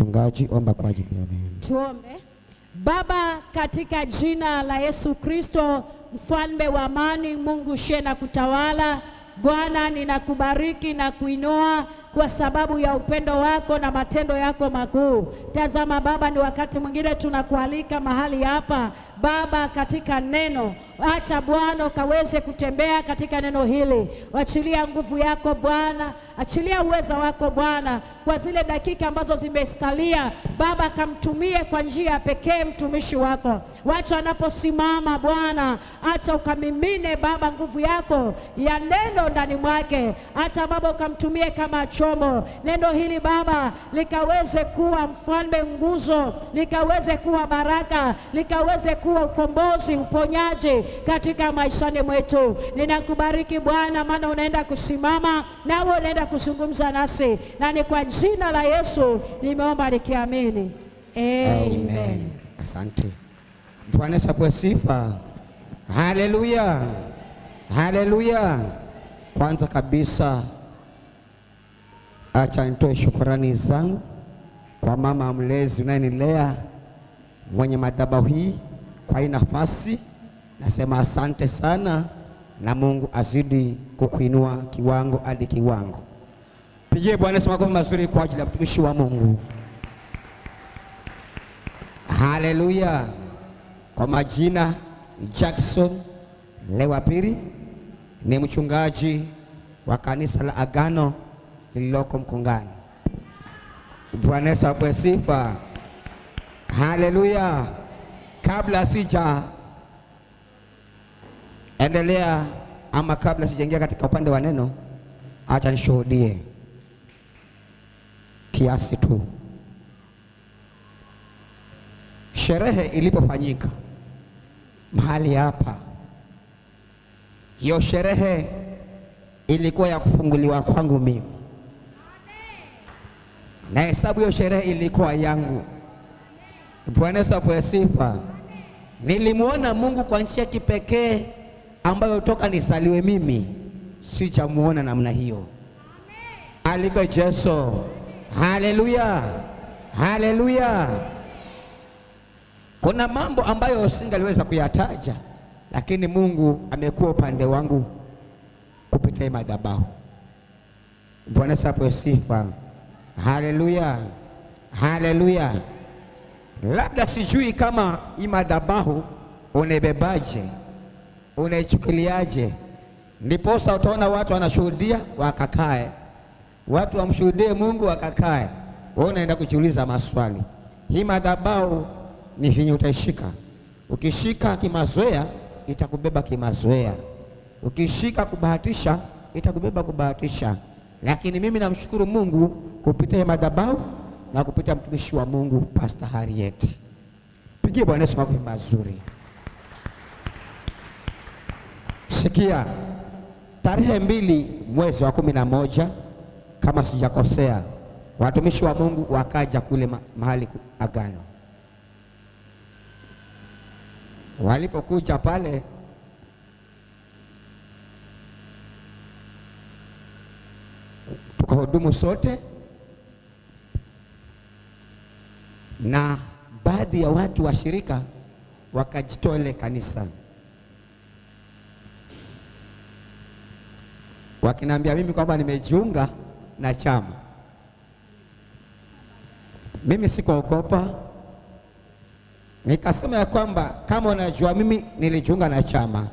Mchungaji, omba kwa ajili ya neno. Tuombe. Baba, katika jina la Yesu Kristo, mfalme wa amani, Mungu shena kutawala, Bwana ninakubariki na kuinua kwa sababu ya upendo wako na matendo yako makuu. Tazama Baba, ni wakati mwingine tunakualika mahali hapa Baba katika neno. Acha Bwana ukaweze kutembea katika neno hili. Achilia nguvu yako Bwana, achilia uweza wako Bwana kwa zile dakika ambazo zimesalia Baba, kamtumie kwa njia pekee mtumishi wako. Wacha anaposimama Bwana, acha ukamimine Baba nguvu yako ya neno ndani mwake. Acha Baba ukamtumie kama chomo. Neno hili Baba likaweze kuwa mfalme nguzo, likaweze kuwa baraka, likaweze kuwa ukombozi, uponyaji katika maishani mwetu. Ninakubariki Bwana, maana unaenda kusimama nawe unaenda kuzungumza nasi, na ni kwa jina la Yesu nimeomba nikiamini. Amen. Asante. Bwana apewe sifa. Haleluya. Haleluya. Kwanza kabisa acha nitoe shukrani zangu kwa mama mlezi unayenilea, mwenye madhabahu hii, kwa hii nafasi. Nasema asante sana, na Mungu azidi kukuinua kiwango hadi kiwango. Pigie Bwana makofi mazuri kwa ajili ya mtumishi wa Mungu. Haleluya. Kwa majina Jackson Lewapiri, ni mchungaji wa kanisa la Agano lililoko Mkongani. Bwana apewe sifa. Haleluya. Kabla sija endelea ama kabla sijaingia katika upande wa neno, acha nishuhudie kiasi tu. Sherehe ilipofanyika mahali hapa, hiyo sherehe ilikuwa ya kufunguliwa kwangu mimi, na hesabu hiyo sherehe ilikuwa yangu. Bwana apewe sifa. Nilimuona Mungu kwa njia kipekee ambayo toka nisaliwe mimi sijamuona namna hiyo. Aliko Yesu. Haleluya. Haleluya. Kuna mambo ambayo singaliweza kuyataja, lakini Mungu amekuwa upande wangu kupitia madhabahu. Bwana apewe sifa. Haleluya. Haleluya. Labda sijui kama hii madhabahu unebebaje, unaichukuliaje. Ndiposa utaona watu wanashuhudia wakakae, watu wamshuhudie Mungu wakakae, wewe unaenda kujiuliza maswali. Hii madhabahu ni vinyo utaishika. Ukishika kimazoea itakubeba kimazoea, ukishika kubahatisha itakubeba kubahatisha. Lakini mimi namshukuru Mungu kupitia madhabahu na kupitia mtumishi wa Mungu Pastor Harriet. Pigie Bwana Yesu makofi mazuri. Sikia, tarehe 2 mwezi wa 11 kama sijakosea, watumishi wa Mungu wakaja kule mahali Agano. Walipokuja pale, tukahudumu sote, na baadhi ya watu wa shirika wakajitoa ile kanisa, wakiniambia mimi kwamba nimejiunga na chama. Mimi sikuogopa, nikasema ya kwamba kama unajua mimi nilijiunga na chama,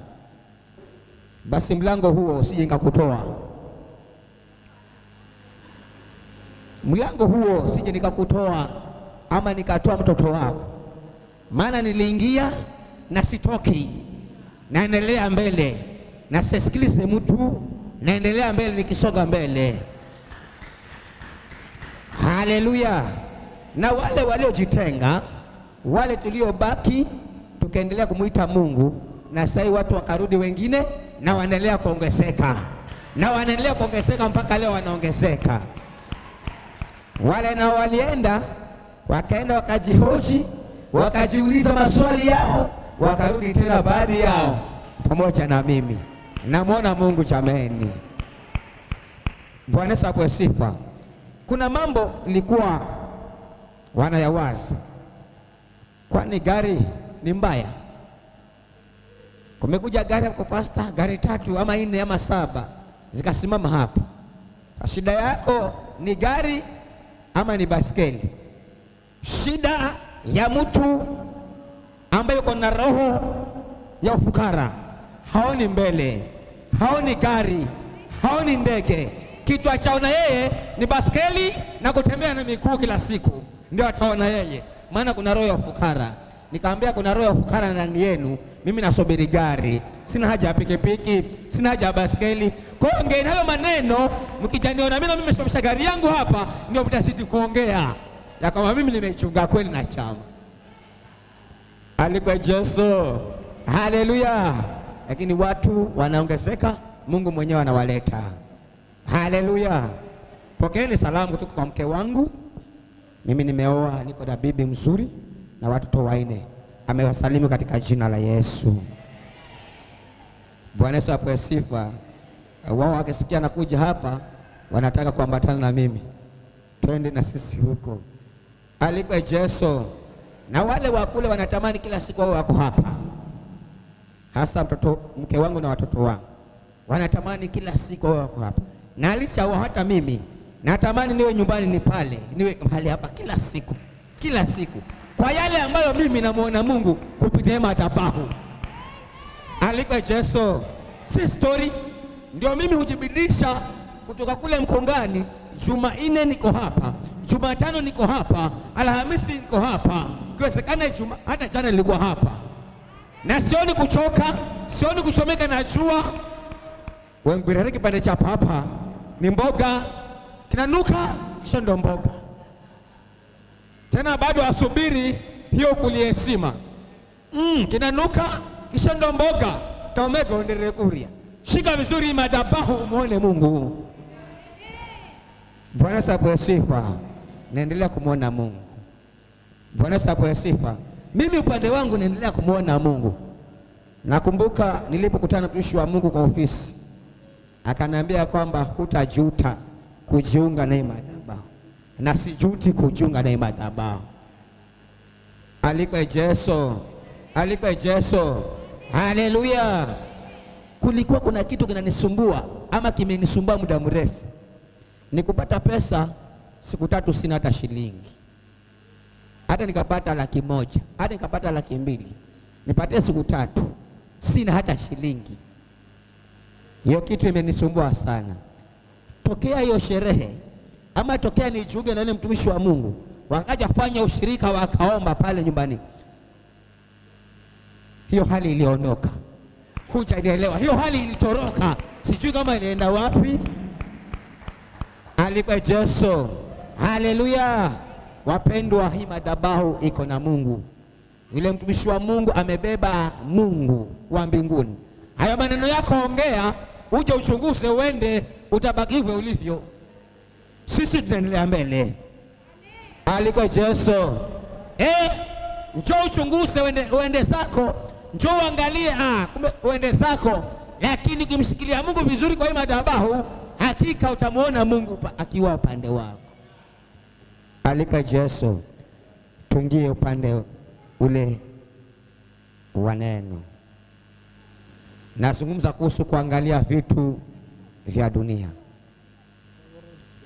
basi mlango huo usije nikakutoa, mlango huo usije nikakutoa ama nikatoa mtoto wako. Maana niliingia na sitoki, naendelea mbele, na sisikilize mtu, naendelea mbele nikisonga mbele. Haleluya. Na wale waliojitenga, wale tuliobaki, tukaendelea kumuita Mungu, na sasa watu wakarudi wengine, na wanaendelea kuongezeka, na wanaendelea kuongezeka mpaka leo wanaongezeka. Wale na walienda, wakaenda wakajihoji, wakajiuliza maswali yao, wakarudi tena baadhi yao pamoja na mimi. Namwona Mungu jameni. Bwana apewe sifa. Kuna mambo nilikuwa wanayawaza, kwani gari ni mbaya? Kumekuja gari hapo pasta, gari 3 ama 4 ama 7 zikasimama hapa. Shida yako ni gari ama ni baskeli? Shida ya mtu ambaye yuko na roho ya ufukara, haoni mbele, haoni gari, haoni ndege. Kitu achaona yeye ni baskeli na kutembea na miguu kila siku, ndio ataona yeye, maana kuna roho ya ufukara. Nikamwambia kuna roho ya ufukara ndani yenu, mimi nasubiri gari, sina haja ya pikipiki, sina haja ya baskeli. Kwa hiyo ongeeni hayo maneno, mkijaniona mimi nimesimamisha gari yangu hapa, ndio mtazidi kuongea ya kama mimi nimechunga kweli na chama. Alikuwa Yesu, haleluya. Lakini watu wanaongezeka, Mungu mwenyewe anawaleta. Haleluya. Pokeeni salamu kutoka kwa mke wangu. Mimi nimeoa, niko na bibi mzuri na watoto 4. Amewasalimu katika jina la Yesu. Bwana Yesu apewe sifa. Wao wakisikia nakuja hapa, wanataka kuambatana na mimi, twende na sisi huko. Alikuwa Yesu. Na wale wakule wanatamani kila siku wao wako hapa, hasa mke wangu na watoto wangu wanatamani kila siku wao wako hapa. Na licha wao, hata mimi natamani niwe nyumbani, ni pale, niwe mahali hapa kila siku, kwa yale ambayo mimi namuona Mungu kupitia madhabahu. Alikuwa Yesu. Si story. Ndio mimi hujibidisha kutoka kule Mkongani. Jumanne niko hapa, Jumatano niko hapa, Alhamisi niko hapa, kiwezekana hata jana nilikuwa hapa, na sioni kuchoka, sioni kuchomeka na jua. Wengine kipande cha papa ni mboga kinanuka, kisha ndo mboga tena, bado asubiri hiyo kuliesima kinanuka, kisha ndo mboga taomega ondere kuria. Shika vizuri madhabahu umuone Mungu. Bwana sababu sifa, naendelea kumuona Mungu. Bwana sababu sifa. Mimi upande wangu naendelea kumuona Mungu. Nakumbuka nilipokutana na mtumishi wa Mungu kwa ofisi, akaniambia kwamba hutajuta kujiunga na madhabahu, na sijuti kujiunga na madhabahu. Alikuwa Yesu, alikuwa Yesu. Haleluya. Kulikuwa kuna kitu kinanisumbua ama kimenisumbua muda mrefu, ni kupata pesa. Siku 3 sina hata shilingi, hata nikapata 100,000, hata nikapata 200,000, nipatie siku 3 sina hata shilingi. Hiyo kitu imenisumbua sana. Tokea hiyo sherehe ama tokea nijiunge na yule mtumishi wa Mungu, wakaja fanya ushirika, wakaomba pale nyumbani, hiyo hali iliondoka. Hujanielewa, hiyo hali ilitoroka, sijui kama ilienda wapi. Alikuwa Yesu. Haleluya. Wapendwa, hii madhabahu iko na Mungu. Yule mtumishi wa Mungu amebeba Mungu wa mbinguni. Hayo maneno yako ongea, uje uchunguze, uende, utabaki hivyo ulivyo. Sisi tunaendelea mbele. Alikuwa Yesu. Njoo uchunguze, uende zako, njoo uangalie, kumbe uende zako, lakini ukimshikilia Mungu vizuri kwa hii madhabahu, hakika utamuona Mungu akiwa upande wako. Alikuwa Yesu. Tuingie upande ule wa neno. Nazungumza kuhusu kuangalia vitu vya dunia.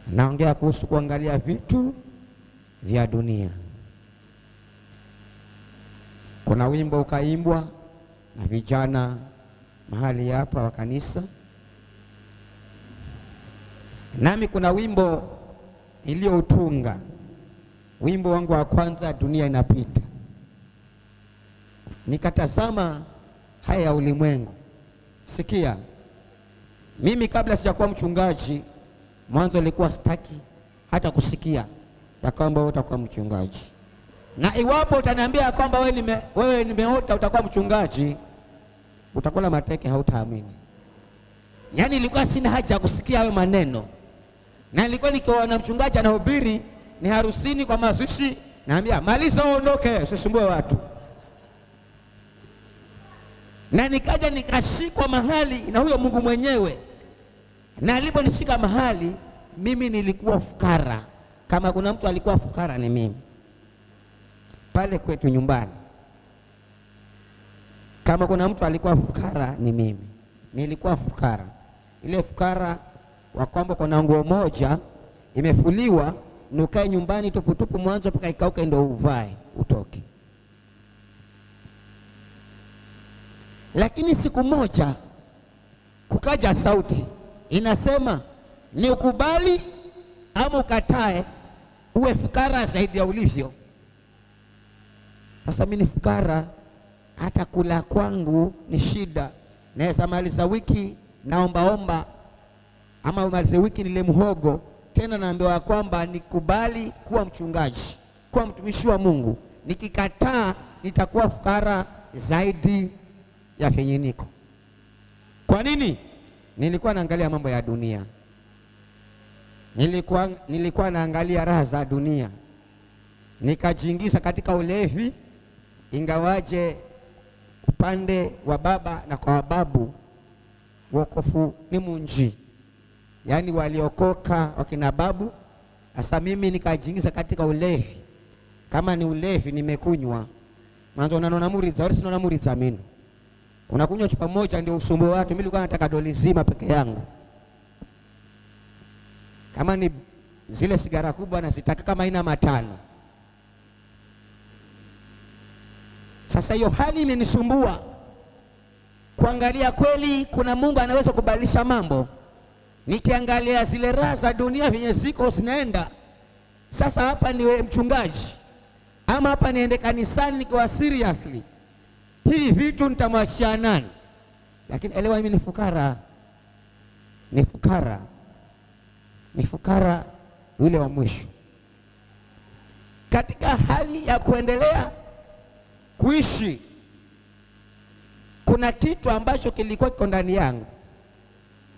Naongea kuhusu kuangalia vitu vya dunia. Kuna wimbo ukaimbwa na vijana mahali hapa wa kanisa, nami kuna wimbo iliyoutunga. Wimbo wangu wa kwanza, dunia inapita. Nikatazama haya ya ulimwengu. Sikia, mimi kabla sijakuwa mchungaji, mwanzo nilikuwa sitaki hata kusikia ya kwamba wewe utakuwa mchungaji, na iwapo utaniambia kwamba wewe nimeota utakuwa mchungaji, utakula mateke, hautaamini. Yaani nilikuwa sina haja ya kusikia hayo maneno, na nilikuwa nikiona mchungaji anahubiri ni harusini kwa mazishi, naambia maliza uondoke, usisumbue watu. Na nikaja nikashikwa mahali na huyo Mungu mwenyewe, na aliponishika mahali, mimi nilikuwa fukara. Kama kuna mtu alikuwa fukara ni mimi. pale kwetu nyumbani. Kama kuna mtu alikuwa fukara ni mimi. Nilikuwa fukara. Ile fukara wa kwamba kuna nguo moja imefuliwa, nukae nyumbani tuputupu mwanzo mpaka ikauke ndio uvae utoke. Lakini siku moja kukaja sauti inasema ni ukubali ama ukatae uwe fukara zaidi ya ulivyo. Sasa mimi ni fukara, hata kula kwangu ni shida. Naweza maliza wiki naombaomba, ama maliza wiki nile mhogo, tena naambiwa kwamba nikubali kuwa mchungaji, kuwa mtumishi wa Mungu. Nikikataa nitakuwa fukara zaidi ya penye niko. Kwa nini? Nilikuwa naangalia mambo ya dunia. Nilikuwa naangalia raha za dunia, nikajiingiza katika ulevi, ingawaje upande wa baba na kwa babu wokovu ni munji, yaani waliokoka wakina babu. Sasa mimi nikajiingiza katika ulevi. Kama ni ulevi nimekunywa, mwanzo unaona muriza, wala sina muriza mimi. Unakunywa chupa moja ndio usumbu watu, mimi nilikuwa nataka doli zima peke yangu. Kama ni zile sigara kubwa na sitaka kama ina matano. Sasa hiyo hali imenisumbua. Kuangalia kweli kuna Mungu anaweza kubadilisha mambo. Nikiangalia zile raha za dunia venye ziko zinaenda. Sasa hapa niwe mchungaji ama hapa niende kanisani nikiwa seriously, hivi vitu nitamwachia nani? Lakini elewa mimi ni fukara. Ni fukara yule wa mwisho. Katika hali ya kuendelea kuishi, kuna kitu ambacho kilikuwa kiko ndani yangu,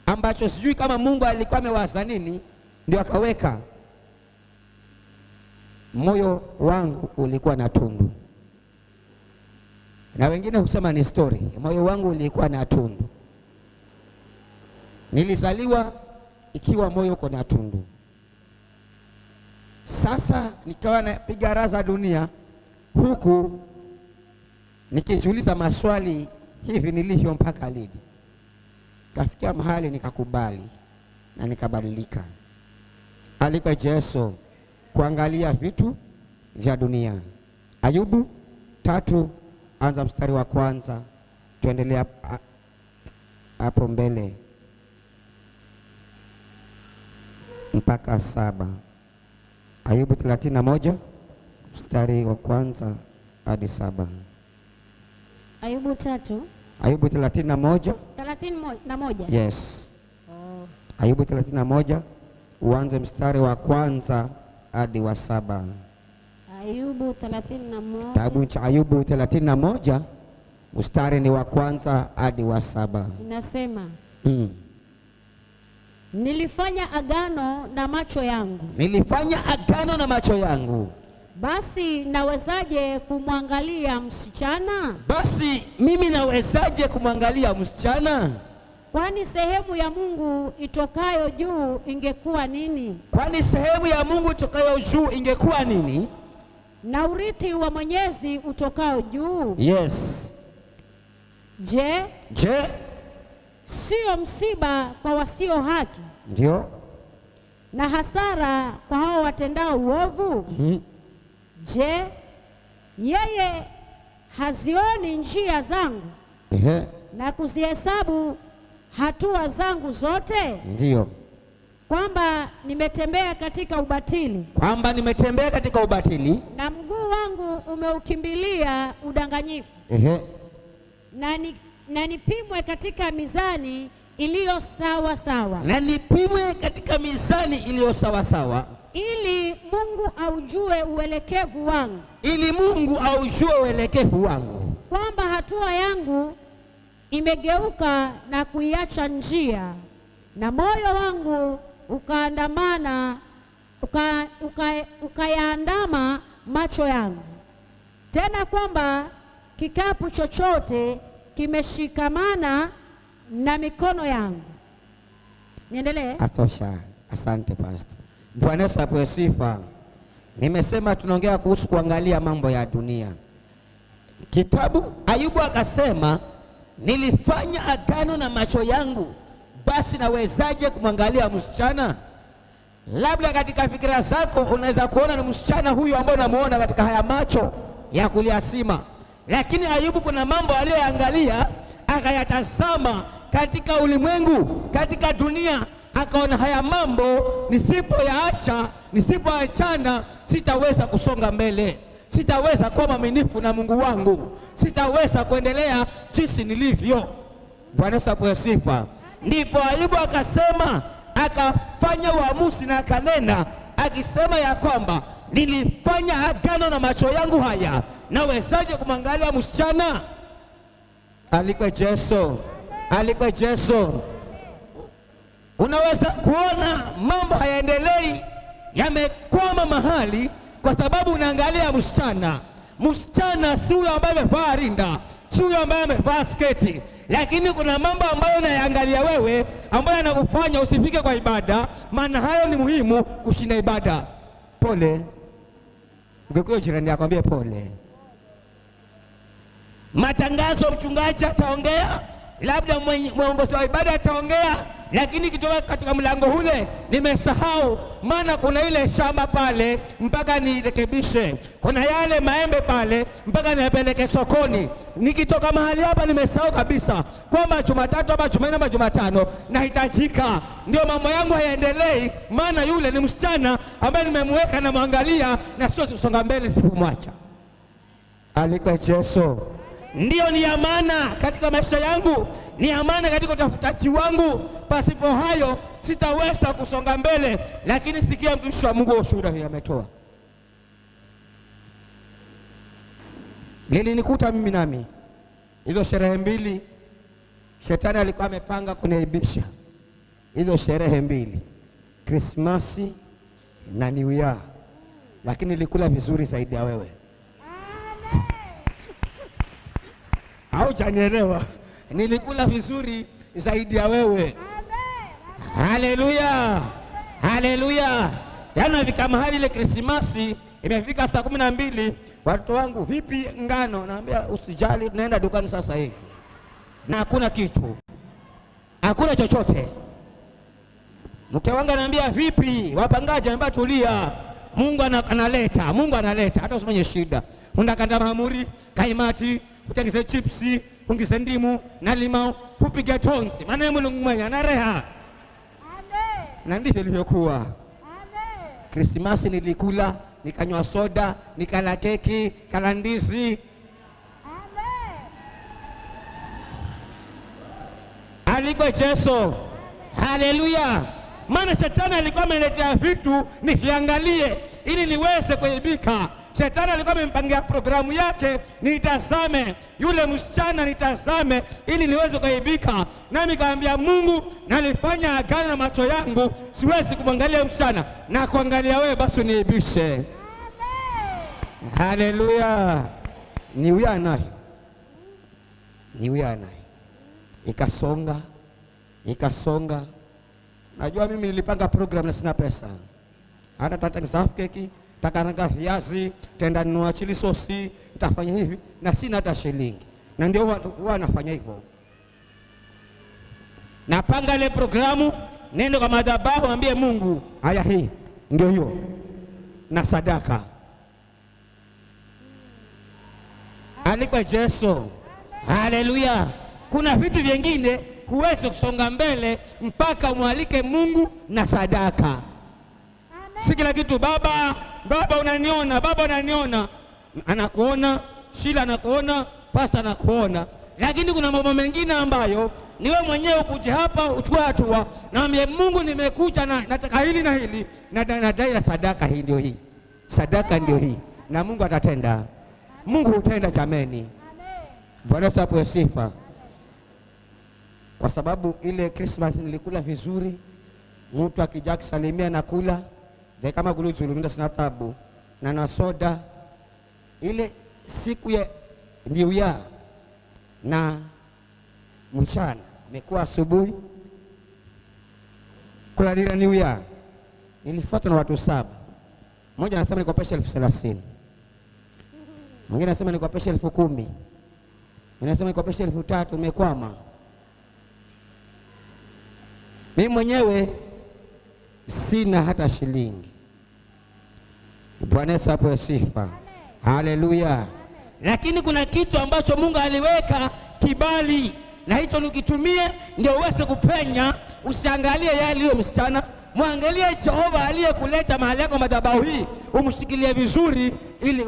ambacho sijui kama Mungu alikuwa amewaza nini ndio akaweka. Moyo wangu ulikuwa na tundu, na wengine husema ni story. Moyo wangu ulikuwa na tundu. Nilizaliwa ikiwa moyo uko na tundu. Sasa nikawa napiga raha za dunia huku nikijiuliza maswali, hivi nilivyo mpaka lini? Kafikia mahali nikakubali na nikabadilika. Alikuwa Yesu kuangalia vitu vya dunia. Ayubu 3 anza mstari wa kwanza, tuendelea hapo mbele mpaka 7. Ayubu 31 mstari wa kwanza hadi 7. Ayubu 3. Ayubu 31. 31. Yes. Ayubu 31 uanze mstari wa kwanza hadi wa 7. Ayubu 31. Kitabu cha Ayubu 31 mstari ni wa kwanza hadi wa 7. Inasema nilifanya agano na macho yangu. Nilifanya agano na macho yangu. Basi nawezaje kumwangalia msichana? Basi mimi nawezaje kumwangalia msichana? Kwani sehemu ya Mungu itokayo juu ingekuwa nini? Kwani sehemu ya Mungu itokayo juu ingekuwa nini? Na urithi wa Mwenyezi utokao juu? Yes. Je, sio msiba kwa wasio haki? Ndio. Na hasara kwa hao watendao uovu? Je, yeye hazioni njia zangu na kuzihesabu hatua zangu zote? Ndio. Kwamba nimetembea katika ubatili. Kwamba nimetembea katika ubatili. Na mguu wangu umeukimbilia udanganyifu. Na nipimwe katika mizani iliyo sawa sawa. Na nipimwe katika mizani iliyo sawa sawa. Ili Mungu aujue uelekevu wangu. Ili Mungu aujue uelekevu wangu. Kwamba hatua yangu imegeuka na kuiacha njia, na moyo wangu ukayaandama macho yangu. Tena kwamba kikapu chochote kimeshikamana na mikono yangu. Niendelee? Asosha. Asante pastor. Bwana Yesu apewe sifa. Nimesema tunaongea kuhusu kuangalia mambo ya dunia. Kitabu Ayubu akasema, nilifanya agano na macho yangu, basi nawezaje kumwangalia msichana? Labda katika fikira zako unaweza kuona ni msichana huyu ambaye unamuona katika haya macho ya kuliasima, lakini Ayubu kuna mambo aliyoangalia akayatazama katika ulimwengu, katika dunia, akaona haya mambo nisipoyaacha, nisipoachana, sitaweza kusonga mbele, sitaweza kuwa mwaminifu na Mungu wangu, sitaweza kuendelea jinsi nilivyo. Bwana apewe sifa. Ndipo Ayubu akasema, akafanya uamuzi na akanena akisema ya kwamba nilifanya agano na macho yangu haya, nawezaje kumwangalia msichana? Alikwe Yesu, alikwe Yesu. Unaweza kuona mambo hayaendelei, yamekwama mahali kwa sababu unaangalia msichana. Msichana si huyo ambaye amevaa rinda, si huyo ambaye amevaa sketi, lakini kuna mambo ambayo unayaangalia wewe ambayo yanakufanya usifike kwa ibada, maana hayo ni muhimu kushinda ibada. Pole. Ungekuwa jirani yako ambie pole. Matangazo mchungaji ataongea, labda mwongozi wa ibada ataongea, lakini kitoka katika mlango ule nimesahau, maana kuna ile shamba pale mpaka nirekebishe, kuna yale maembe pale mpaka nipeleke sokoni. Nikitoka mahali hapa nimesahau kabisa kwamba Jumatatu ama Jumanne ama Jumatano nahitajika. Ndio mambo yangu hayaendelei, maana yule ni msichana ambaye nimemweka na mwangalia, na sio kusonga mbele sipomwacha. Alikwe Yesu. Ndio ni amana katika maisha yangu, ni amana katika utafutaji wangu. Pasipo hayo sitaweza kusonga mbele. Lakini sikia mtumishi wa Mungu ushuhuda hii ametoa. Lilinikuta mimi nami hizo sherehe mbili, shetani alikuwa amepanga kuniaibisha. Hizo sherehe mbili, Krismasi na New Year, lakini nilikula vizuri zaidi ya wewe. Haujanielewa? Nilikula vizuri zaidi ya wewe. Haleluya, haleluya. Yaani nafika mahali ile Krismasi imefika saa 12, watoto wangu vipi ngano? Naambia usijali, tunaenda dukani sasa hivi. Na hakuna kitu, hakuna chochote. Mke wangu ananiambia vipi wapangaji? Naambia tulia, Mungu analeta, Mungu analeta, hata usimanye shida. Unakanda mahamuri, kaimati, utengeze chipsi, ungise ndimu na limau, upige tonsi, maana Mungu mwenye anareha. Amen. Na ndivyo ilivyokuwa. Amen. Krismasi nilikula, nikanywa soda, nikala keki, kala ndizi. Amen. Alikwe Yesu. Haleluya. Maana shetani alikuwa ameniletea vitu niviangalie ili niweze kuibika. Shetani alikuwa amempangia programu yake nitazame yule msichana, nitazame ili niweze kuibika. Nami nikaambia Mungu, nalifanya agano na macho yangu, siwezi kumwangalia msichana, na kuangalia wewe basi niibishe. Amen. Haleluya. Ni uya nayo, ni uya nayo. Ikasonga, ikasonga. Najua mimi nilipanga program na sina pesa. Hata tatengeneza keki, takaranga viazi, tenda nunua chili sosi, tafanya hivi na sina hata shilingi. Na ndio huwa nafanya hivyo. Napanga ile programu, nenda kwa madhabahu, ambie Mungu, haya hii ndio hiyo na sadaka. Alikwe Yesu. Haleluya. Kuna vitu vingine huwezi kusonga mbele mpaka umwalike Mungu na sadaka. Amen. Si kila kitu baba unaniona, baba unaniona. Anakuona, Shila anakuona, pasta anakuona. Lakini kuna mambo mengine ambayo ni wewe mwenyewe ukuje hapa uchukue hatua, naambie Mungu, nimekuja na nataka hili na hili, na nadai la sadaka hii ndio hii. Sadaka ndio hii. Na Mungu atatenda. Mungu hutenda jameni. Bwana apewe sifa. Kwa sababu ile Christmas nilikula vizuri, mtu akija kusalimia na kula kama guluzulu sina tabu na soda. Ile siku ya New Year na mchana imekuwa asubuhi kula dira New Year, nilifuatwa na watu 7. Mmoja anasema nikopeshe 30,000. Mwingine anasema nikopeshe 10,000. Mwingine anasema nikopeshe 3,000, nimekwama. Mimi mwenyewe sina hata shilingi. Bwana Yesu apewe sifa. Haleluya. Lakini kuna kitu ambacho Mungu aliweka kibali, na hicho nikitumie ndio uweze kupenya. Usiangalie yeye aliyo msichana, muangalie Jehova aliyekuleta mahali yako madhabahu hii, umshikilie vizuri ili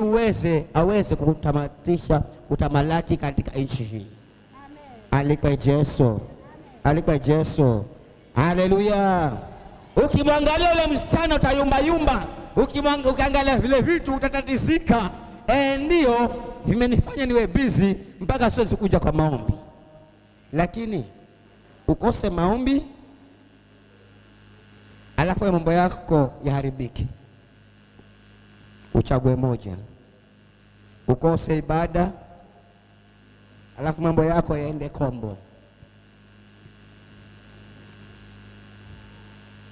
aweze kutamatisha utamalaki katika nchi hii. Alikwa Yesu. Alikwa Yesu. Haleluya. Ukimwangalia yule msichana utayumba yumba, ukiangalia vile vitu utatatizika. Ndio vimenifanya niwe busy mpaka siwezi kuja kwa maombi. Lakini ukose maombi alafu ya mambo yako yaharibiki, uchague moja. Ukose ibada alafu mambo yako yaende kombo.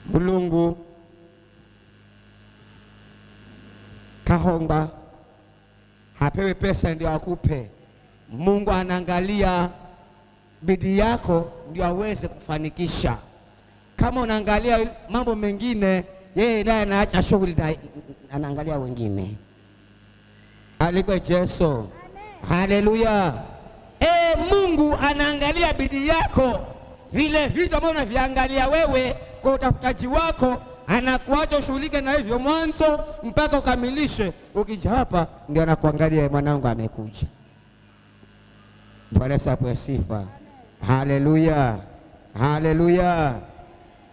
Mulungu kahomba hapewe pesa ndio akupe. Mungu anaangalia bidii yako ndio aweze kufanikisha. Kama unaangalia mambo mengine, yeye naye anaacha shughuli na anaangalia wengine. Alikwe Yesu. Haleluya. Mungu anaangalia bidii yako, vile vitu ambavyo unaviangalia wewe kwa utafutaji wako, anakuacha ushughulike na hivyo mwanzo mpaka ukamilishe. Ukija hapa ndio anakuangalia, mwanangu amekuja. Bwana Yesu apewe sifa. Haleluya. Haleluya.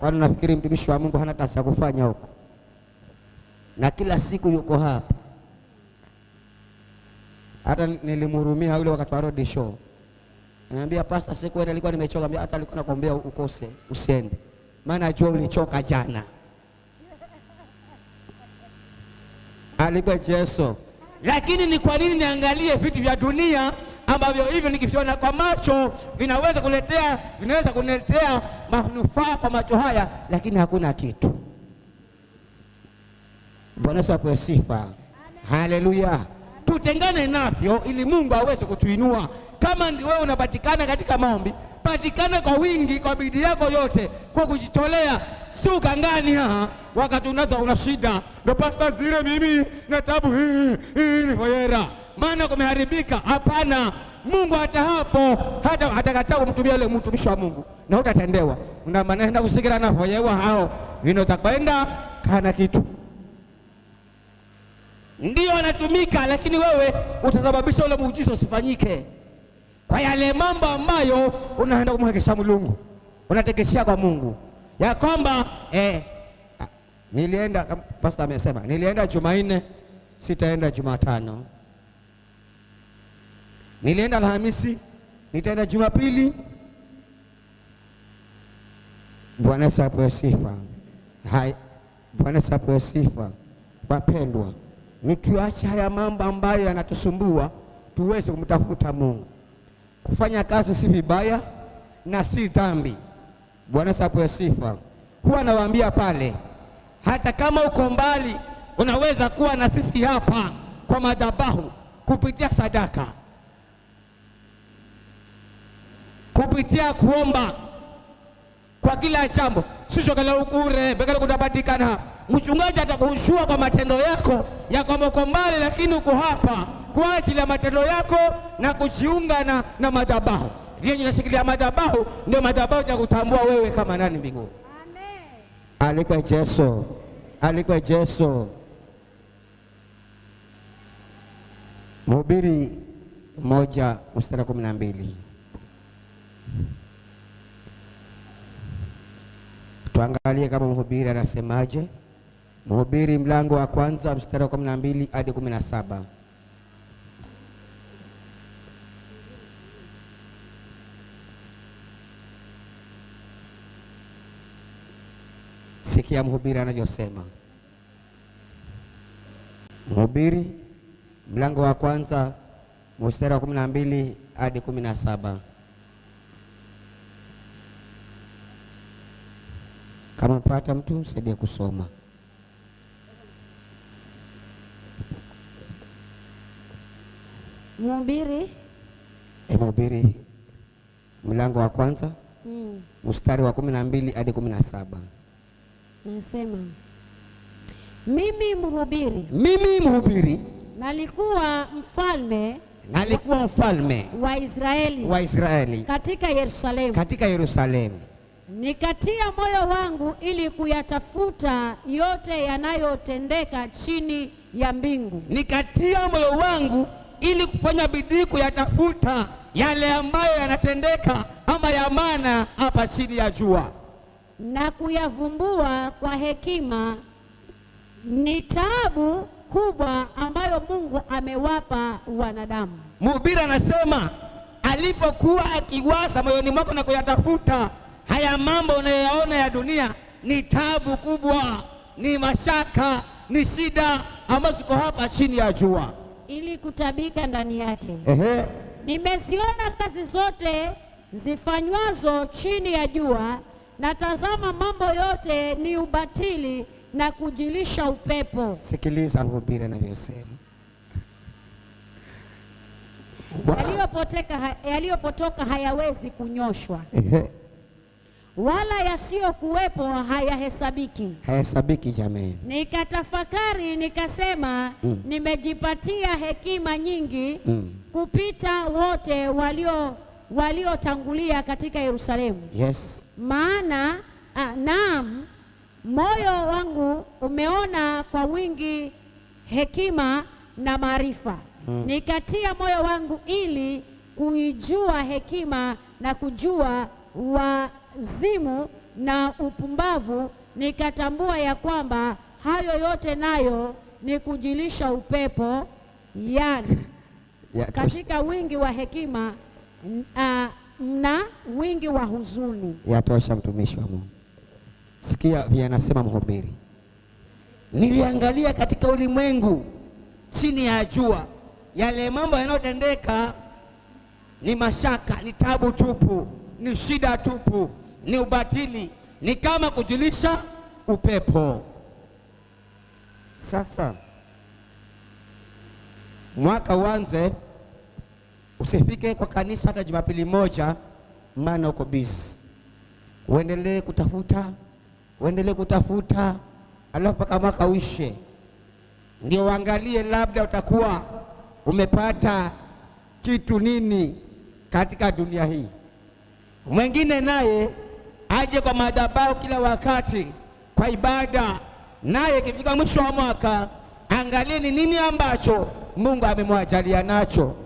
Kwani nafikiri mtumishi wa Mungu hana kazi ya kufanya huko? Na kila siku yuko hapa. Hata nilimhurumia yule wakati wa road show. Ananiambia pastor, siku ile nilikuwa nimechoka, hata alikuwa nakwambia ukose usiende, maana ajua ulichoka jana. Alikuwa Yesu. Lakini ni kwa nini niangalie vitu vya dunia ambavyo hivyo nikiviona kwa macho vinaweza kuniletea manufaa kwa macho haya, lakini hakuna kitu. Bwana Yesu apewe sifa. Haleluya. Tutengane navyo ili Mungu aweze kutuinua. Kama ndio wewe unapatikana katika maombi, patikana kwa wingi, kwa bidii yako yote, kwa kujitolea. Si ukangani wakati una shida, ndio pastor zile mimi na tabu hii ni foyera, maana kumeharibika. Hapana. Mungu hata hapo hata atakataa kumtumia yule mtumishi wa Mungu na utatendewa. Una maana enda kusikira na foyewa hao vino utakwenda kana kitu. Ndio anatumika, lakini wewe utasababisha ule muujiza usifanyike. Kwa yale mambo ambayo unaenda kumhekesha Mungu, unatekeshia kwa Mungu. Ya kwamba nilienda, pastor amesema nilienda Jumanne, sitaenda Jumatano. Nilienda Alhamisi, nitaenda Jumapili. Bwana Yesu apewe sifa. Bwana Yesu apewe sifa. Wapendwa, tuache haya mambo ambayo yanatusumbua, tuweze kumtafuta Mungu. Kufanya kazi si vibaya na si dhambi. Bwana Yesu apewe sifa. Huwa nawaambia pale, hata kama uko mbali, unaweza kuwa na sisi hapa kwa madhabahu kupitia sadaka, kupitia kuomba kwa kila jambo. Sisi kala ukure bekala kutapatikana. Mchungaji atakushua kwa matendo yako ya kwamba uko mbali, lakini uko hapa kwa ajili ya matendo yako na kujiunga na madhabahu. Vile unashikilia madhabahu, ndio madhabahu ya kutambua wewe kama nani mbinguni. Amen. Alikuwa Yesu. Alikuwa Yesu. Mhubiri 1:12. Tuangalie kama mhubiri anasemaje. Mhubiri mlango wa kwanza mstari wa 12 hadi 17. Sikia mhubiri anavyosema. Mhubiri mlango wa kwanza mstari wa 12 hadi 17. Kama mpata mtu msaidie kusoma. Mhubiri Mhubiri mlango wa kwanza mstari wa 12 hadi 17. Nasema, mimi mhubiri nalikuwa mfalme wa Israeli katika Yerusalemu. Nikatia moyo wangu ili kuyatafuta yote yanayotendeka chini ya mbingu. Nikatia moyo wangu ili kufanya bidii kuyatafuta yale ambayo yanatendeka ama ya maana hapa chini ya jua, na kuyavumbua kwa hekima. Ni taabu kubwa ambayo Mungu amewapa wanadamu. Mhubiri anasema alipokuwa akiwaza moyoni mwako na kuyatafuta haya mambo unayoyaona ya dunia, ni taabu kubwa, ni mashaka, ni shida ambazo ziko hapa chini ya jua, ili kutabika ndani yake. Nimeziona kazi zote zifanywazo chini ya jua, na tazama mambo yote ni ubatili na kujilisha upepo. Sikiliza mhubiri anavyosema. Yaliyopotoka hayawezi kunyoshwa, wala yasiyokuwepo hayahesabiki jamani. Nikatafakari nikasema, nimejipatia hekima nyingi kupita wote waliotangulia katika Yerusalemu. Yes. Maana naam, moyo wangu umeona kwa wingi hekima na maarifa. Nikatia moyo wangu ili kuijua hekima na kujua wazimu na upumbavu. Nikatambua ya kwamba hayo yote nayo ni kujilisha upepo, yani katika wingi wa hekima na wingi wa huzuni. Yatosha mtumishi wa Mungu. Sikia vile anasema mhubiri. Niliangalia katika ulimwengu chini ya jua, yale mambo yanayotendeka ni mashaka, ni tabu tupu, ni shida tupu, ni ubatili, ni kama kujilisha upepo. Sasa mwaka uanze, usifike kwa kanisa hata Jumapili moja, maana uko busy. Uendelee kutafuta, alafu mpaka mwaka uishe ndio uangalie labda utakuwa umepata kitu nini katika dunia hii. Mwingine naye aje kwa madhabahu kila wakati kwa ibada, naye ikifika mwisho wa mwaka angalie ni nini ambacho Mungu amemwajalia nacho.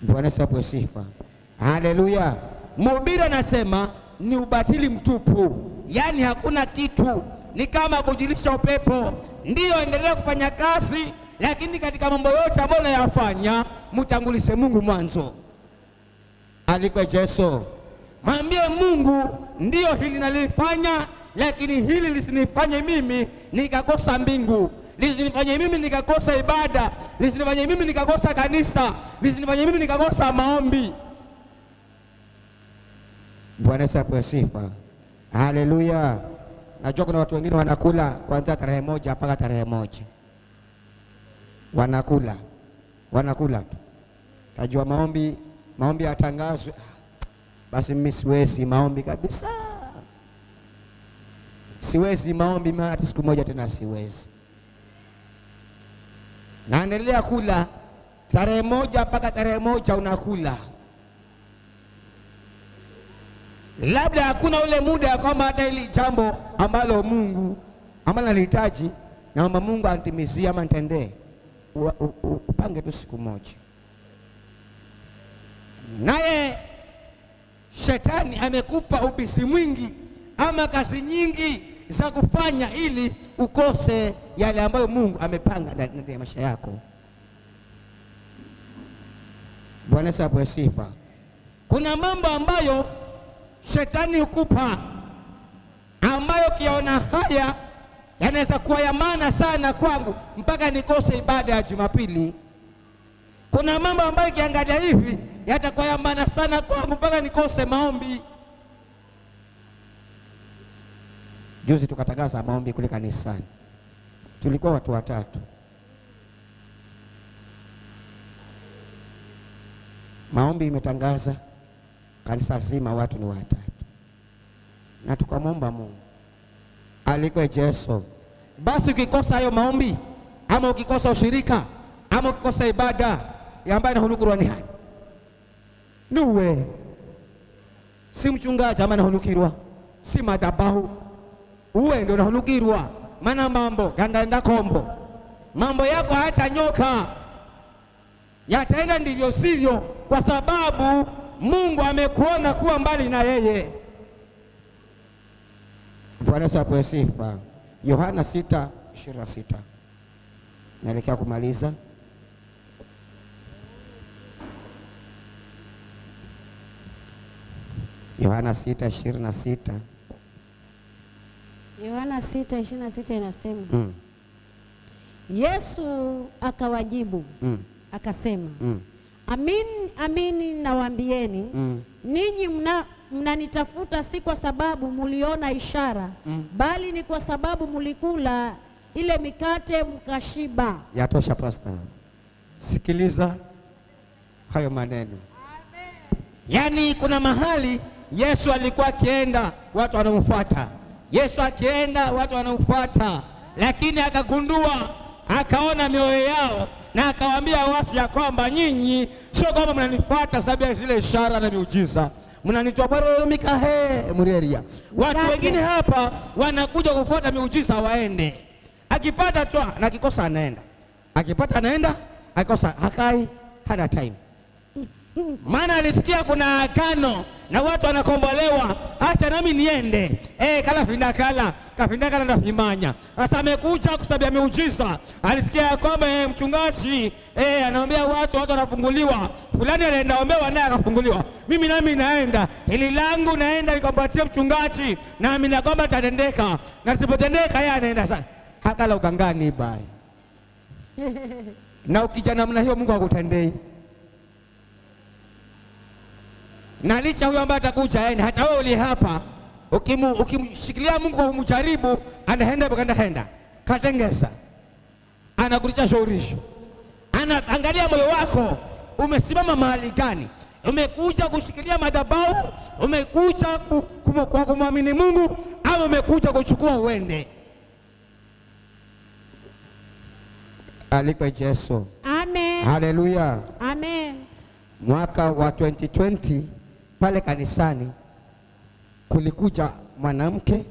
Bwana sifa sifa. Haleluya. Mhubiri anasema ni ubatili mtupu, yani hakuna kitu, ni kama kujilisha upepo. Ndiyo, endelea kufanya kazi, lakini katika mambo yote ambayo unayafanya mtangulize Mungu mwanzo. Alikwe Yesu. Mwambie Mungu, ndiyo hili nalifanya, lakini hili lisinifanye mimi nikakosa mbingu, lisinifanye mimi nikakosa ibada, lisinifanye mimi nikakosa kanisa, lisinifanye mimi nikakosa maombi. Bwana sifa. Haleluya. Najua kuna watu wengine wanakula kuanzia tarehe 1 mpaka tarehe 1. Wanakula tu. Tajua maombi yatangazwe. Basi mimi siwezi maombi kabisa. Siwezi maombi hata siku moja tena siwezi. Naendelea kula tarehe 1 mpaka tarehe 1 unakula. Labda hakuna ule muda ya kwamba hata ili jambo ambalo Mungu nalihitaji, naomba Mungu antimizie ama nitendee, upange tu siku moja. Naye shetani amekupa ubisi mwingi ama kazi nyingi za kufanya ili ukose yale ambayo Mungu amepanga ndani ya maisha yako. Bwana sifa. Kuna mambo ambayo shetani hukupa ambayo kiona haya yanaweza kuwa ya maana sana kwangu mpaka nikose ibada ya Jumapili. Kuna mambo ambayo kiangalia hivi yatakuwa ya maana sana kwangu mpaka nikose maombi. Juzi tukatangaza maombi kule kanisani. Tulikuwa watu 3. Maombi imetangaza kanisa zima watu ni watatu, na tukamwomba Mungu alikwe Yesu. Basi ukikosa hayo maombi, ama ukikosa ushirika, ama ukikosa ibada ambayo inahulukirwa ni hani? Nuwe si mchungaji ama inahulukirwa, si madhabahu, uwe ndio inahulukirwa. Maana mambo gandaenda kombo, mambo yako hayatanyoka, yataenda ndivyo sivyo, kwa sababu Mungu amekuona kuwa mbali na yeye. Bwana Yesu apewe sifa. Yohana 6:26. Naelekea kumaliza. Yohana 6:26. Yohana 6:26 inasema Yesu akawajibu akasema Amini, amini nawaambieni, ninyi mnanitafuta si kwa sababu muliona ishara, bali ni kwa sababu mulikula ile mikate mkashiba. Yatosha pastor. Sikiliza hayo maneno. Amen. Yaani kuna mahali Yesu alikuwa akienda watu wanamfuata. Yesu akienda watu wanamfuata, lakini akagundua, akaona mioyo yao, na akawaambia wasi ya kwamba nyinyi sio kwamba mnanifuata sababu ya zile ishara na miujiza, mnanitoa baro mikahe murieria. Watu wengine hapa wanakuja kufuata miujiza waende, akipata tu na akikosa anaenda, akipata anaenda, akikosa hakai, hana time. Maana alisikia kuna agano na watu wanakombolewa, acha nami niende. Kala findakala na fimanya. Sasa amekuja kusabia miujiza. Alisikia kwamba mchungaji anaombea watu wanafunguliwa. Fulani anaenda ombewa naye akafunguliwa. Mimi nami naenda. Hili langu naenda nikampatie mchungaji, na mimi na kwamba tatendeka. Na sipotendeka yeye anaenda sasa. Hakala ugangani bai. Na ukija namna hiyo Mungu hakutendei. Na licha huyo ambaye atakuja hata wewe uli hapa ukimshikilia Mungu kwa kumjaribu, anaenda katengeza, anakulicha shaurisho, anaangalia moyo wako umesimama mahali gani. Umekuja kushikilia madhabahu, umekuja kwa kumwamini Mungu, au umekuja kuchukua uende? Alikwe Yesu. Amen. Haleluya. Amen. Mwaka wa 2020 pale kanisani kulikuja mwanamke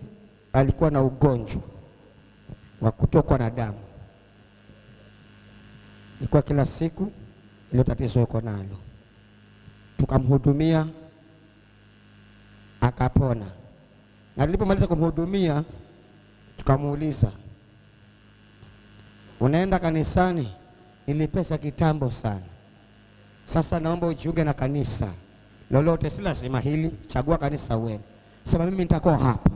alikuwa na ugonjwa wa kutokwa na damu. Ilikuwa kila siku ile tatizo yuko nalo. Tukamhudumia akapona. Na nilipomaliza kumhudumia tukamuuliza, unaenda kanisani? Ili pesa kitambo sana. Sasa naomba ujiunge na kanisa lolote, si lazima hili, chagua kanisa wewe. Sema mimi nitakuwa hapa.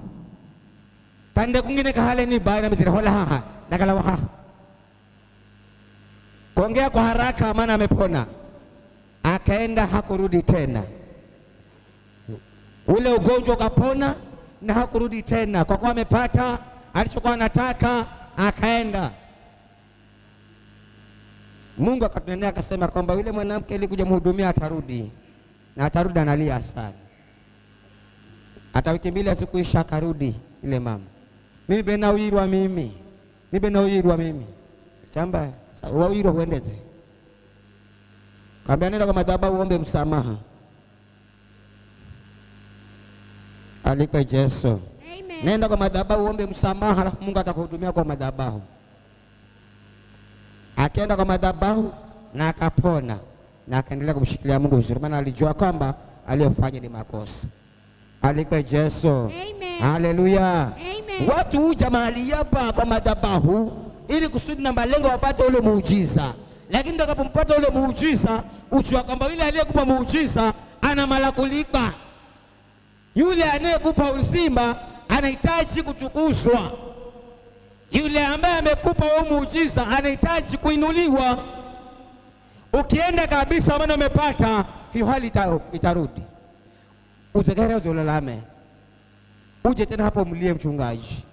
Tande kungine kahale ni baina mzira hola haha nakala waha. Kuongea kwa haraka maana amepona. Akaenda hakurudi tena. Ule ugonjwa ukapona na hakurudi tena, kwa kuwa amepata alichokuwa anataka, akaenda. Mungu akatunenea akasema kwamba yule mwanamke alikuja mhudumia atarudi, na atarudi analia sana. Hata wiki mbili asikuisha akarudi ile mama. Mimi benawirwa mimi. Chamba wawirwa huendeze. Kaambia nenda kwa madhabahu uombe msamaha. Alikwe Yesu. Amen. Nenda kwa madhabahu uombe msamaha, alafu Mungu atakuhudumia kwa madhabahu. Akaenda kwa madhabahu na akapona, na akaendelea kumshikilia Mungu vizuri, maana alijua kwamba aliyofanya ni makosa. Alikwe Yesu. Amen. Haleluya. Amen. Watu huja mahali hapa kwa madhabahu ili kusudi na malengo wapate ule muujiza, lakini utakapompata ule muujiza ujua kwamba yule aliyekupa muujiza ana mala kulipa. Yule anayekupa uzima anahitaji kutukuzwa. Yule ambaye amekupa huo muujiza anahitaji kuinuliwa. Ukienda kabisa maana umepata, hiyo hali itarudi. Utekere uzolalame. Uje tena hapo mlie mchungaji.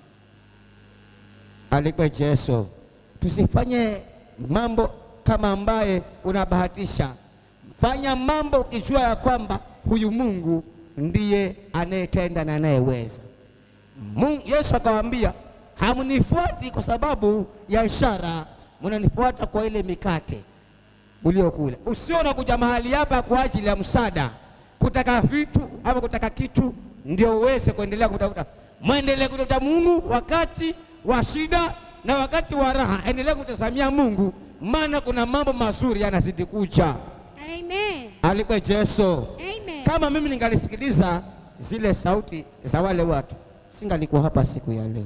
Alikwe Yesu. Tusifanye mambo kama ambaye unabahatisha. Fanya mambo ukijua ya kwamba huyu Mungu ndiye anayetenda na anayeweza. Yesu akawaambia, hamnifuati kwa sababu ya ishara, mnanifuata kwa ile mikate uliokula. Usio na kuja mahali hapa kwa ajili ya msaada, kutaka vitu ama kutaka kitu ndio uweze kuendelea kutafuta. Muendelee kutafuta Mungu wakati wa shida na wakati wa raha. Endelea kutazamia Mungu, maana kuna mambo mazuri yanazidi kuja. Amen. Alikuwa Yesu. Amen. Kama mimi ningalisikiliza zile sauti za wale watu, singalikuwa hapa siku ya leo.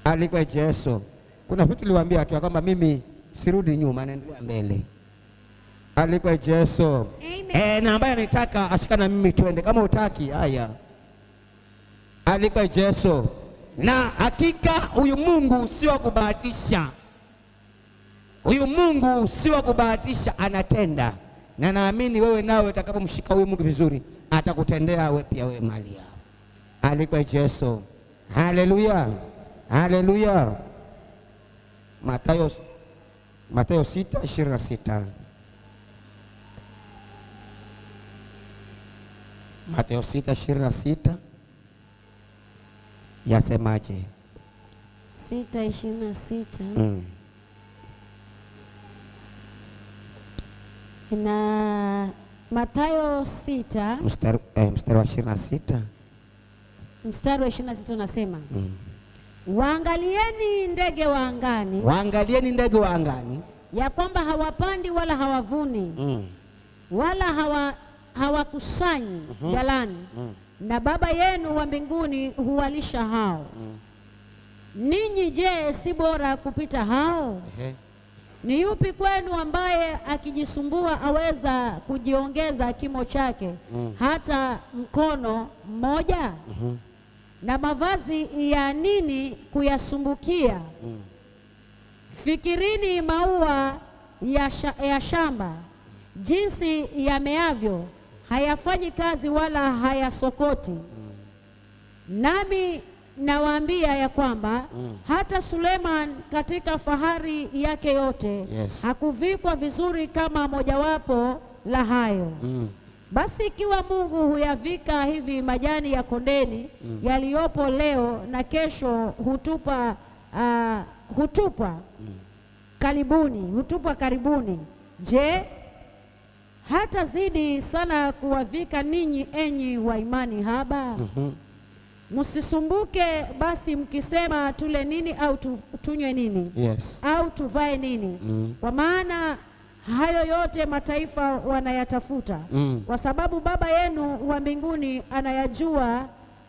Alikuwa Yesu. Kuna vitu niliwaambia tu kwamba mimi sirudi nyuma, naendelea mbele. Alikuwa Yesu. Na ambaye anataka ashikana mimi twende, kama utaki haya. Alikuwa Yesu. Na hakika huyu Mungu sio kubahatisha. Huyu Mungu sio kubahatisha, anatenda. Na naamini wewe nawe utakapomshika huyu Mungu vizuri, atakutendea wewe pia wewe mali yao. Alikuwa Yesu. Haleluya. Haleluya. Mathayo 6:26. Mathayo 6:26 yasemaje? 6:26. Na Mathayo 6 mstari wa 26. Mstari wa 26 unasema, waangalieni ndege wa angani. Waangalieni ndege wa angani, ya kwamba hawapandi wala hawavuni, wala hawakusanyi ghalani, na Baba yenu wa mbinguni huwalisha hao. Ninyi je, si bora kupita hao? Ni yupi kwenu ambaye akijisumbua aweza kujiongeza kimo chake hata mkono mmoja? Na mavazi ya nini kuyasumbukia? Fikirini maua ya shamba jinsi yameavyo, hayafanyi kazi wala hayasokoti. Nami nawaambia ya kwamba hata Suleiman katika fahari yake yote hakuvikwa vizuri kama mojawapo la hayo. Basi ikiwa Mungu huyavika hivi majani ya kondeni yaliyopo leo na kesho hutupwa karibuni, je, hata zidi sana kuwavika ninyi, enyi wa imani haba? Msisumbuke basi mkisema, tule nini au tunywe nini, au tuvae nini? Kwa maana hayo yote mataifa wanayatafuta. Kwa sababu Baba yenu wa mbinguni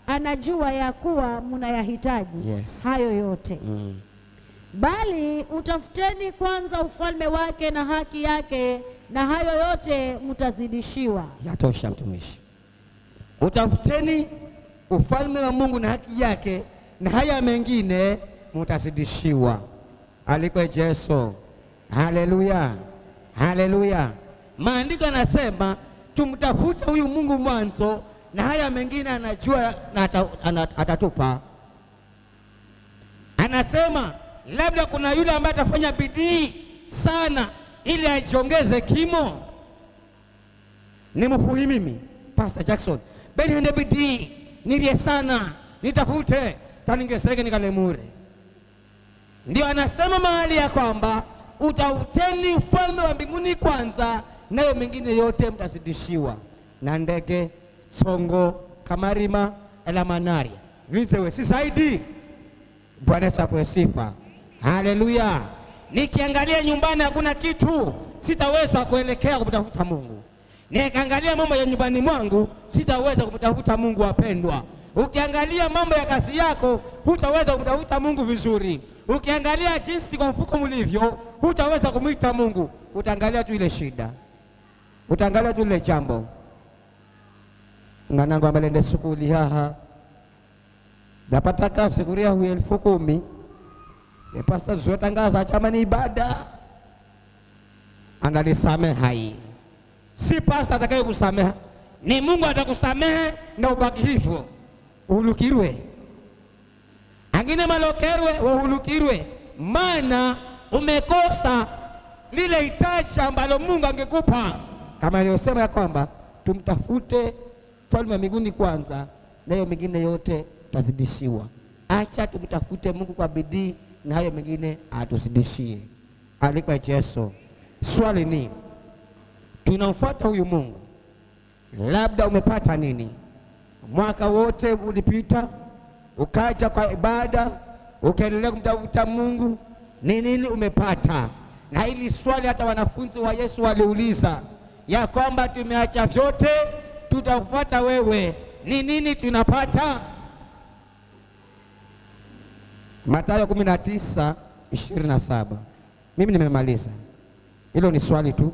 anajua ya kuwa mnayahitaji hayo yote. Bali utafuteni kwanza ufalme wake na haki yake, na hayo yote mtazidishiwa. Yatosha mtumishi. Utafuteni ufalme wa Mungu na haki yake, na haya mengine mtazidishiwa. Alikuwa Yesu. Haleluya. Haleluya. Maandiko yanasema tumtafute huyu Mungu mwanzo, na haya mengine anajua na atatupa. Anasema labda kuna yule ambaye atafanya bidii sana ili ajiongeze kimo. Nimfuhi mimi Pastor Jackson, beni hende bidii nilie sana, nitafute taningeseke nikalemure. Ndio anasema mahali ya kwamba utafuteni ufalme wa mbinguni kwanza, nayo mengine yote mtazidishiwa. Na ndege, songo, kamarima, elamanari vizewe si zaidi. Bwana apewe sifa. Haleluya. Nikiangalia nyumbani hakuna kitu, sitaweza kuelekea kumtafuta Mungu. Nikiangalia mambo ya nyumbani mwangu, sitaweza kumtafuta Mungu. Wapendwa, ukiangalia mambo ya kazi yako, hutaweza kumtafuta Mungu vizuri. Ukiangalia jinsi kwa mfuko mlivyo, hutaweza kumwita Mungu. Utaangalia tu ile shida, utaangalia tu ile jambo. Mwanangu amelende sukuli haha, napata kazi kuria hu 10,000. Pastor zotangaza chama ni ibada, analisamehe hai. Si pastor atakaye kusameha, ni Mungu atakusamehe na ubaki hivyo. Uhulukirwe angine malokerwe wahulukirwe, maana umekosa lile hitaji ambalo Mungu angekupa, kama aliyosema ya kwamba tumtafute ufalme wa mbinguni kwanza, na hiyo mengine yote tazidishiwa. Acha tumtafute Mungu kwa bidii, na hayo mengine atuzidishie. Alikuwa Yesu. Swali ni, tunamfuata huyu Mungu, labda umepata nini? Mwaka wote ulipita, ukaja kwa ibada, ukaendelea kumtafuta Mungu, ni nini umepata? Na hili swali hata wanafunzi wa Yesu waliuliza ya kwamba tumeacha vyote tutakufuata wewe, ni nini tunapata? Mathayo 19:27. Mimi nimemaliza. Hilo ni swali tu,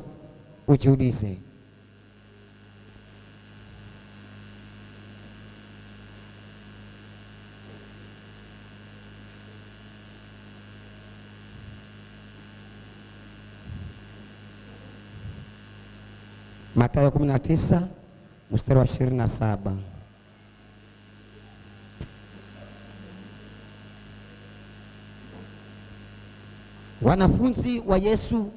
ujiulize. Mathayo 19:27. Wanafunzi wa Yesu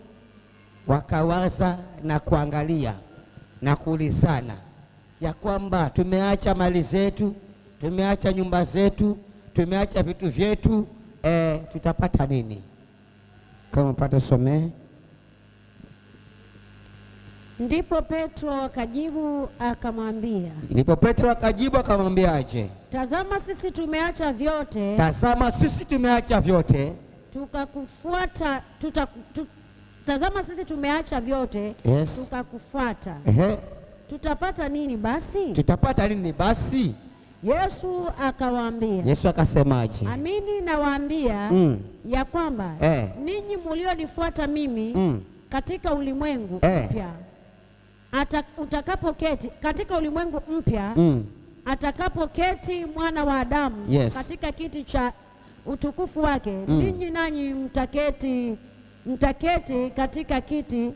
wakawaza na kuangalia na kuulizana ya kwamba tumeacha mali zetu, tumeacha nyumba zetu, tumeacha vitu vyetu, tutapata nini? Kama mpate somee. Ndipo Petro akajibu akamwambiaje? Tazama sisi tumeacha vyote. Tukakufuata. Tazama sisi tumeacha vyote, yes, tukakufuata. Tutapata nini basi? Yesu akawaambia. Yesu akasemaje? Amini nawaambia ya kwamba ninyi mlionifuata mimi katika ulimwengu mpya utakapoketi katika ulimwengu mpya atakapoketi Mwana wa Adamu, yes, katika kiti cha utukufu wake, ninyi nanyi mtaketi katika kiti.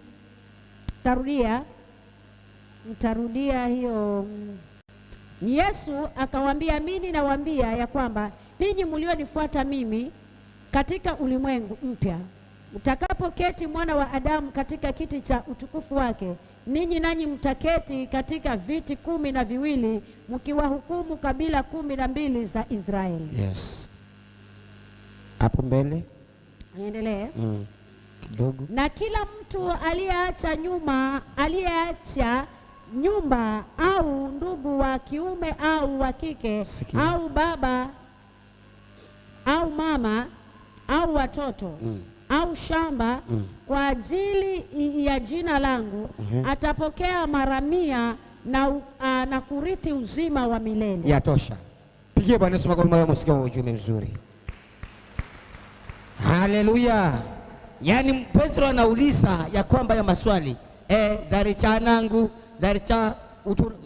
Mtarudia hiyo. Yesu akawaambia, amini nawaambia ya kwamba ninyi mlionifuata mimi katika ulimwengu mpya utakapoketi Mwana wa Adamu katika kiti cha utukufu wake, ninyi nanyi mtaketi katika viti 12 mkiwahukumu kabila 12 za Israeli. Yes. Hapo mbele. Niendelee. Kidogo. Na kila mtu aliyeacha nyumba au ndugu wa kiume au wa kike, au baba au mama au watoto au shamba kwa ajili ya jina langu atapokea mara 100 na kurithi uzima wa milele. Yatosha. Pigie Bwana Yesu makofi moyo, msikie ujumbe mzuri. Haleluya. Yaani Petro anauliza ya kwamba ya maswali zaricha nangu, zaricha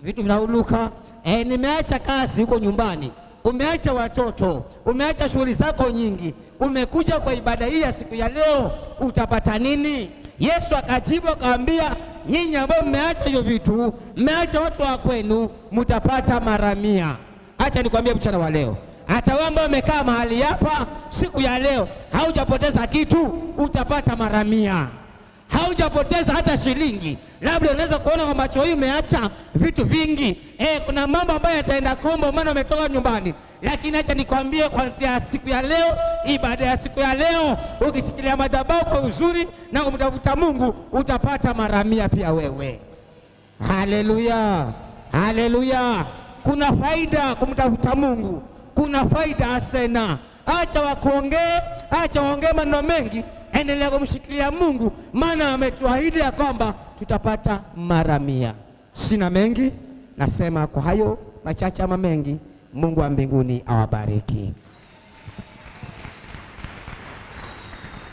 vitu vinauluka, nimeacha kazi huko nyumbani, umeacha watoto, umeacha shughuli zako nyingi, umekuja kwa ibada hii ya siku ya leo, utapata nini? Yesu akajibu akamwambia, nyinyi ambao mmeacha hiyo vitu, mmeacha watu wa kwenu, mtapata mara 100. Acha nikwambie mchana wa leo, hata wewe ambaye umekaa mahali hapa siku ya leo, haujapoteza kitu, utapata mara 100. Haujapoteza hata shilingi. Labda unaweza kuona kwa macho hii umeacha vitu vingi. Kuna mambo ambayo yataenda kombo maana umetoka nyumbani. Lakini acha nikwambie, kuanzia siku ya leo, ibada ya siku ya leo, ukishikilia madhabahu kwa uzuri na kumtafuta Mungu, utapata mara 100 pia wewe. Haleluya. Haleluya. Kuna faida kumtafuta Mungu. Kuna faida asena. Acha wakuongee, acha waongee maneno mengi. Endelea kumshikilia Mungu, maana ametuahidi ya kwamba tutapata mara 100. Sina mengi, nasema kwa hayo machache ama mengi. Mungu wa mbinguni awabariki.